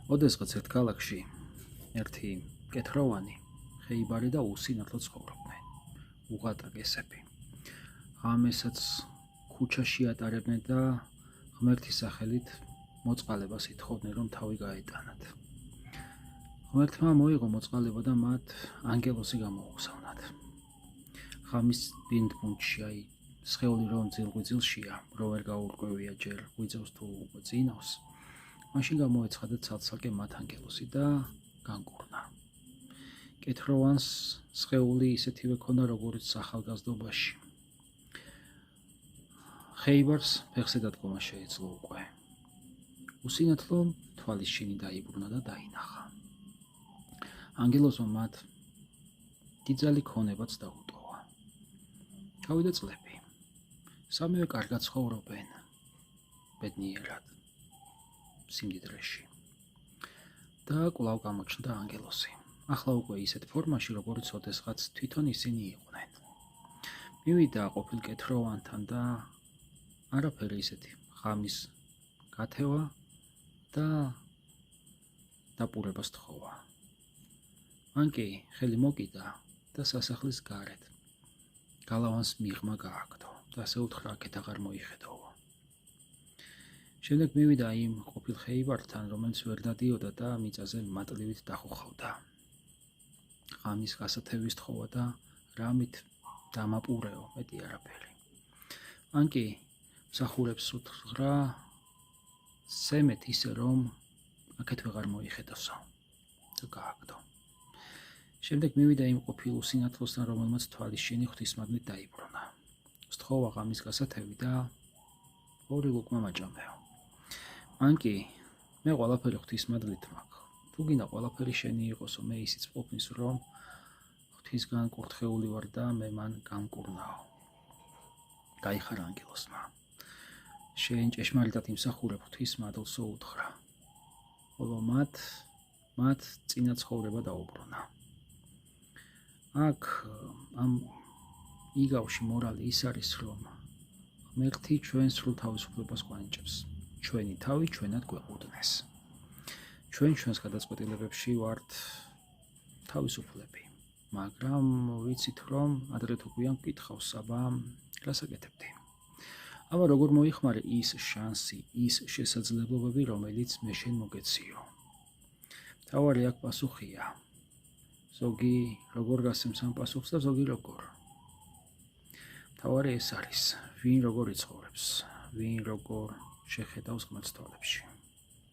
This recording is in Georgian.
ოდესღაც ერთ ქალაქში ერთი მკეთროვანი ხეიბარი და უსინათლო ცხოვრობდნენ. უღატაკესები. ღამესაც ქუჩაში ატარებდნენ და ღმერთის სახელით მოწყალებას ითხოვდნენ, რომ თავი გაეტანათ. ღმერთმა მოიღო მოწყალება და მათ ანგელოზი გამოუგზავნათ. ღამის ბინდბუნჩი, სხეული რომ ძილ-ღვიძლშია, რო ვერ გაურკვევია ჯერ ღვიძლს თუ წინავს, მაშინ გამოეცხადა ცალ-ცალკე მათ ანგელოზი და განკურნა. მკეთროვანს სხეული ისეთივე ქონდა, როგორც ახალგაზრდობაში. ხეიბარს ფეხზე დადგომა შეეძლო უკვე. უსინათლო თვალის შინი დაიბრუნა და დაინახა. ანგელოზმა მათ დიდძალი ქონებაც დაუტოვა. გავიდა წლები. სამივე კარგად ცხოვრობენ ბედნიერად, სიმდიდრეში. და კვლავ გამოჩნდა ანგელოზი. ახლა უკვე ისეთ ფორმაში, როგორც ოდესღაც თვითონ ისინი იყვნენ. მივიდა ყოფილ მკეთროვანთან და არაფერი ისეთი ღამის გათევა და დაპურებას თხოვა. მან კი ხელი მოკიდა და სასახლის გარეთ გალავანს მიღმა გააგდო და ასე უთხრა, აქეთ აღარ მოიხედოვო. შემდეგ მივიდა იმ ყოფილ ხეიბართან, რომელიც ვერ დადიოდა და მიწაზე მატლივით დახუხავდა. ღამის გასათევის თხოვა და რამით დამაპურეო, მეტი არაფერი. მან კი მსახურებს უთხრა, სემეთ ისე, რომ აქეთ ვეღარ მოიხედოსო და გააგდო. შემდეგ მივიდა იმ ყოფილ უსინათლოსთან, რომელმაც თვალის შინი ღვთისმადნით დაიბრუნა. სთხოვა ღამის გასათევი და ორი ლუკმა მაჭამეო. მან კი მე ყველაფერი ღვთისმადლით მაქვს. თუ გინდა ყველაფერი შენი იყოსო, მე ისიც ყოფნის, რომ ღვთისგან კურთხეული ვარ და მე მან გამკურნაო. გაიხარა ანგელოზმა. შენ ჭეშმარიტად იმსახურებ ღვთისმადლსო უთხრა. ხოლო მათ წინა ცხოვრება დაუბრუნა. აქ ამ იგავში მორალი ის არის, რომ ღმერთი ჩვენ სრულ თავისუფლებას გვანიჭებს. ჩვენი თავი ჩვენად გვეყუდნეს. ჩვენ ჩვენს გადაწყვეტილებებში ვართ თავისუფლები, მაგრამ ვიცით, რომ ადრე თუ გვიან გკითხავს, აბა რას აკეთებდი? აბა როგორ მოიხმარე ის შანსი, ის შესაძლებლობები, რომელიც მე შენ მოგეციო? მთავარი აქ პასუხია. ზოგი როგორ გასცემს ამ პასუხს და ზოგი როგორ. მთავარი ეს არის, ვინ როგორ იცხოვრებს, ვინ როგორ შეხედავს ღმერთს თვალებში.